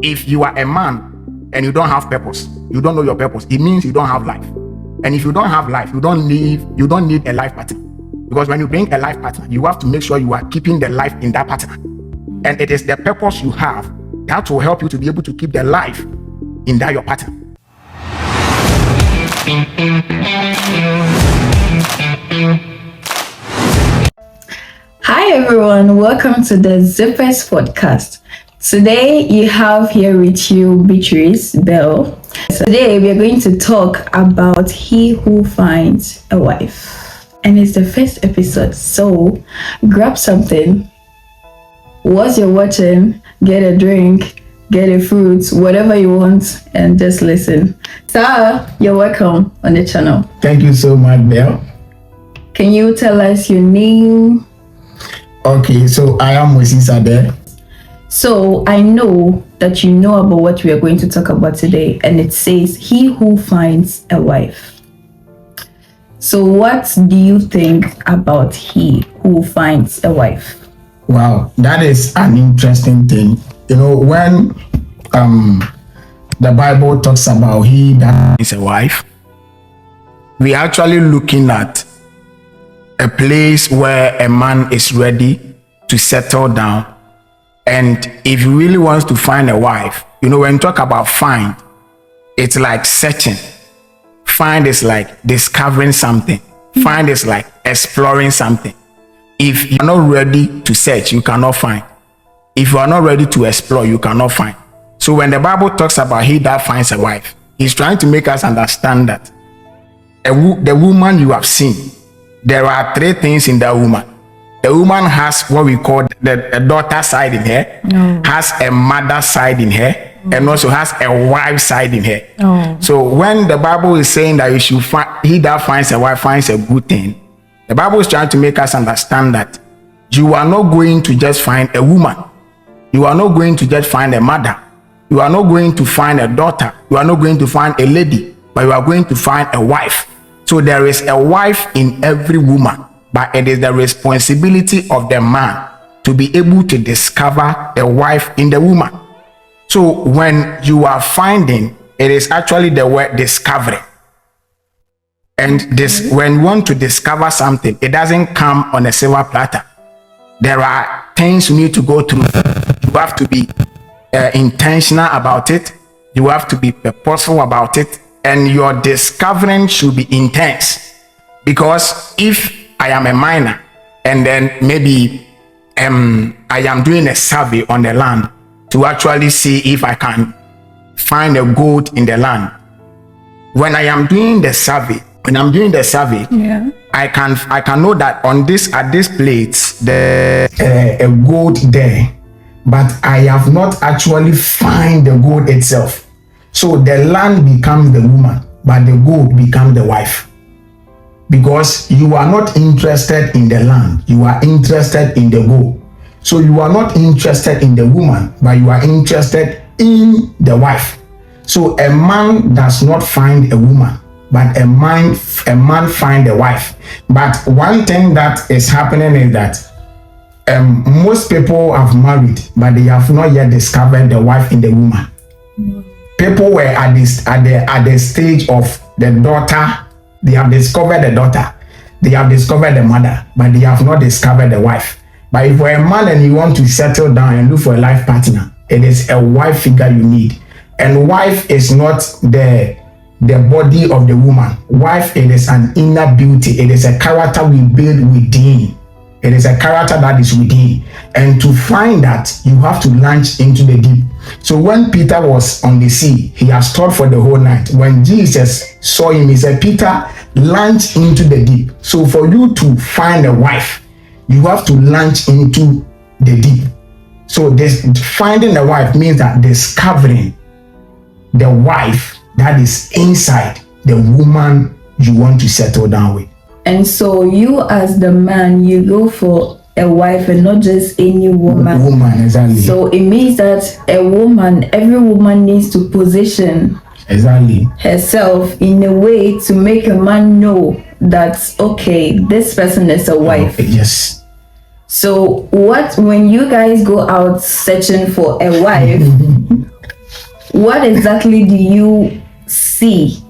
If you are a man and you don't have purpose, you don't know your purpose, it means you don't have life. And if you don't have life, you don't need a life partner. Because when you bring a life partner, you have to make sure you are keeping the life in that partner. And it is the purpose you have that will help you to be able to keep the life in that your partner. Hi everyone, welcome to the Zippers podcast. Today you have here with you Beatrice Bell. So today we are going to talk about he who finds a wife. And it's the first episode, so grab something. Whilst you're watching, get a drink, get a fruit, whatever you want, and just listen. Sir, you're welcome on the channel. Thank you so much, Belle. Can you tell us your name? Okay, so I am Moses Ade. So I know that you know about what we are going to talk about today, and it says he who finds a wife. So what do you think about he who finds a wife? Wow, that is an interesting thing. You know, when the Bible talks about he that Is a wife, we are actually looking at a place where a man is ready to settle down. And if he really wants to find a wife, you know, when you talk about find, it's like searching. Find is like discovering something. Find is like exploring something. If you're not ready to search, you cannot find. If you are not ready to explore, you cannot find. So when the Bible talks about he that finds a wife, he's trying to make us understand that the woman you have seen, there are three things in that woman. The woman has what we call the daughter side in her, has a mother side in her, and also has a wife side in her. So when the Bible is saying that you should find, he that finds a wife finds a good thing, the Bible is trying to make us understand that you are not going to just find a woman. You are not going to just find a mother. You are not going to find a daughter. You are not going to find a lady, but you are going to find a wife. So there is a wife in every woman, but it is the responsibility of the man to be able to discover a wife in the woman. So when you are finding, it is actually the word discovery. And this, when you want to discover something, it doesn't come on a silver platter. There are things you need to go through. You have to be intentional about it. You have to be purposeful about it. And your discovering should be intense. Because if I am a miner and then maybe I am doing a survey on the land to actually see if I can find a gold in the land. When I am doing the survey, I can know that at this place there a gold there, but I have not actually find the gold itself. So the land becomes the woman, but the gold becomes the wife. Because you are not interested in the land, you are interested in the gold. So you are not interested in the woman, but you are interested in the wife. So a man does not find a woman, but a man find a wife. But one thing that is happening is that most people have married, but they have not yet discovered the wife in the woman. People were at the stage of the daughter. They have discovered the daughter, they have discovered the mother, but they have not discovered the wife. But if you're a man and you want to settle down and look for a life partner, it is a wife figure you need. And wife is not the body of the woman. Wife, it is an inner beauty. It is a character we build within. It is a character that is within. And to find that, you have to launch into the deep. So when Peter was on the sea, he has stood for the whole night. When Jesus saw him, he said, Peter, launch into the deep. So for you to find a wife, you have to launch into the deep. So this finding a wife means that discovering the wife that is inside the woman you want to settle down with. And so you as the man, you go for a wife and not just any woman. Woman, exactly. So it means that every woman needs to position herself in a way to make a man know that, okay, this person is a wife. Yes. So when you guys go out searching for a wife, what exactly do you see?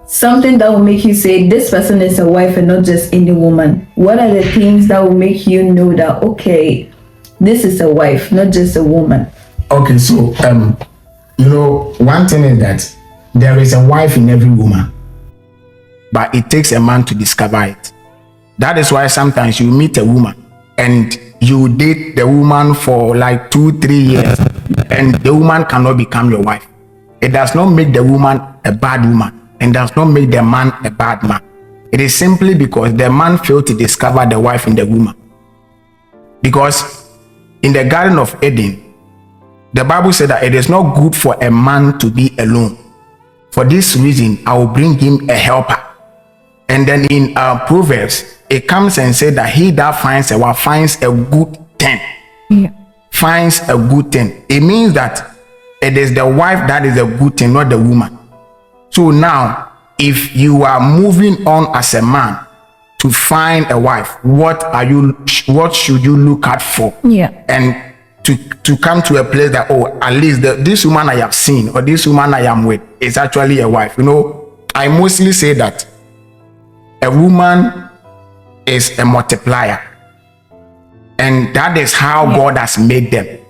Something that will make you say this person is a wife and not just any woman. What are the things that will make you know that, okay, this is a wife, not just a woman? Okay, so one thing is that there is a wife in every woman, but it takes a man to discover it. That is why sometimes you meet a woman and you date the woman for like 2-3 years and the woman cannot become your wife. It does not make the woman a bad woman and does not make the man a bad man. It is simply because the man failed to discover the wife in the woman. Because in the Garden of Eden, the Bible said that it is not good for a man to be alone. For this reason, I will bring him a helper. And then in Proverbs, it comes and says that he that finds a wife finds a good thing. Yeah. Finds a good thing. It means that it is the wife that is a good thing, not the woman. So now, if you are moving on as a man to find a wife, what should you look out for? Yeah. And to come to a place that, oh, at least this woman I have seen or this woman I am with is actually a wife. I mostly say that a woman is a multiplier, and that is how God has made them.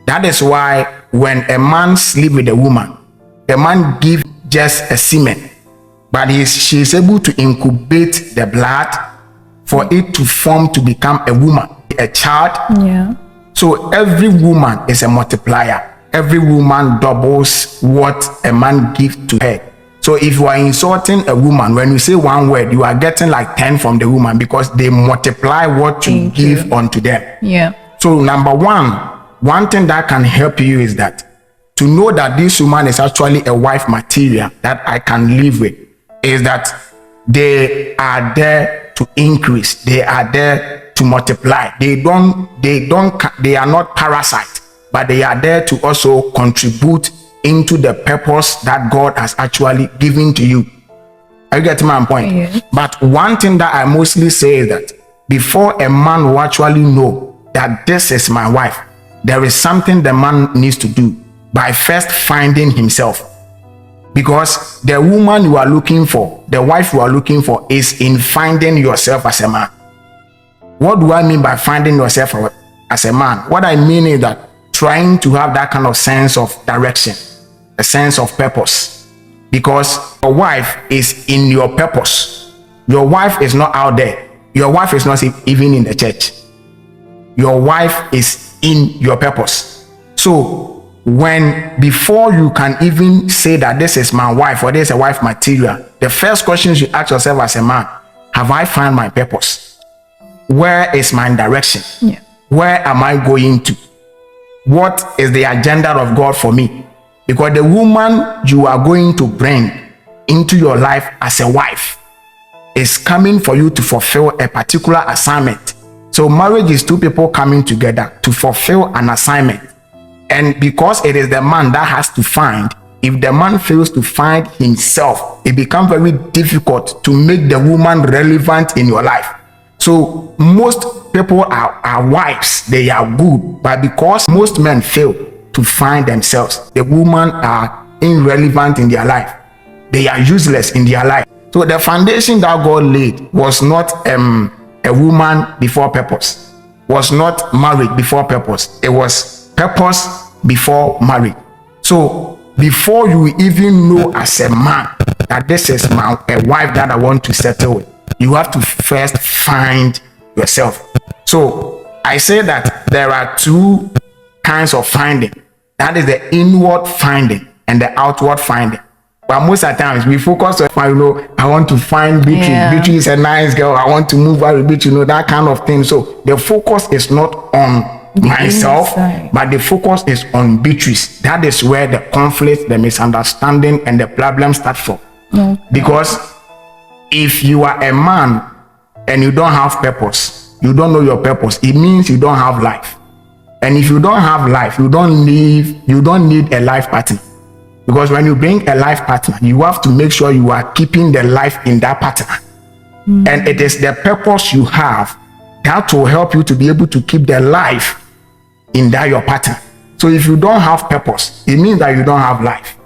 That is why when a man sleeps with a woman, the man gives just a semen, but she is able to incubate the blood for it to form to become a woman, a child. Yeah. So every woman is a multiplier. Every woman doubles what a man gives to her. So if you are insulting a woman, when you say one word, you are getting like 10 from the woman because they multiply what you give unto them. Yeah. So number one thing that can help you is that to know that this woman is actually a wife material that I can live with, is that they are there to increase. They are there to multiply. They are not parasites, but they are there to also contribute into the purpose that God has actually given to you. Are you getting my point? Yeah. But one thing that I mostly say is that before a man will actually know that this is my wife, there is something the man needs to do by first finding himself. Because the woman you are looking for, the wife you are looking for, is in finding yourself as a man. What do I mean by finding yourself as a man? What I mean is that trying to have that kind of sense of direction, a sense of purpose. Because your wife is in your purpose. Your wife is not out there. Your wife is not even in the church. Your wife is in your purpose. So before you can even say that this is my wife or this is a wife material, the first question you ask yourself as a man, have I found my purpose? Where is my direction? Yeah. Where am I going to? What is the agenda of God for me? Because the woman you are going to bring into your life as a wife is coming for you to fulfill a particular assignment. So marriage is two people coming together to fulfill an assignment. And because it is the man that has to find, if the man fails to find himself, it becomes very difficult to make the woman relevant in your life. So most people are wives, they are good, but because most men fail to find themselves, the women are irrelevant in their life. They are useless in their life. So the foundation that God laid was not a woman before purpose, was not marriage before purpose. It was purpose before marriage. So before you even know as a man that this is a wife that I want to settle with, you have to first find yourself. So I say that there are two kinds of finding. That is the inward finding and the outward finding. But most of the times we focus on, I want to find Beatrice. Yeah. Beatrice is a nice girl. I want to move out with Beatrice, that kind of thing. So the focus is not on myself, but the focus is on Beatrice. That is where the conflict, the misunderstanding, and the problem start from. Okay. Because if you are a man and you don't have purpose, you don't know your purpose, it means you don't have life. And if you don't have life, you don't need a life partner. Because when you bring a life partner, you have to make sure you are keeping the life in that partner. And it is the purpose you have that will help you to be able to keep the life in that your partner. So if you don't have purpose, it means that you don't have life.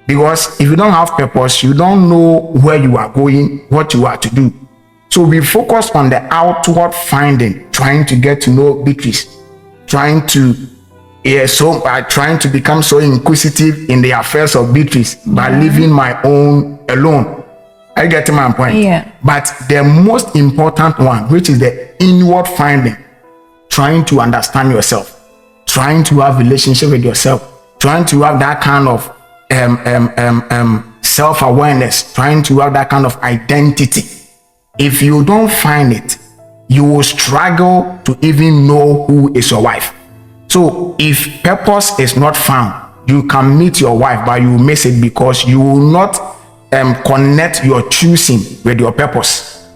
Because if you don't have purpose, you don't know where you are going, what you are to do. So we focus on the outward finding, trying to get to know Beatrice, trying to trying to become so inquisitive in the affairs of Beatrice by leaving my own alone. I get my point. Yeah. But the most important one, which is the inward finding, trying to understand yourself, trying to have relationship with yourself, trying to have that kind of self-awareness, trying to have that kind of identity. If you don't find it, you will struggle to even know who is your wife. So if purpose is not found, you can meet your wife, but you will miss it because you will not connect your choosing with your purpose.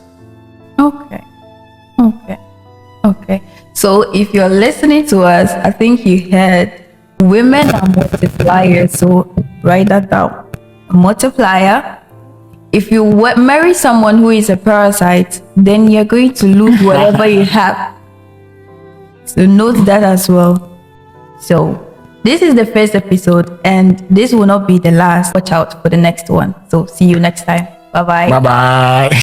Okay. So if you're listening to us, I think you heard women are multipliers. So write that down. A multiplier. If you marry someone who is a parasite, then you're going to lose whatever you have. So note that as well. So this is the first episode, and this will not be the last. Watch out for the next one. So see you next time. Bye bye. Bye bye.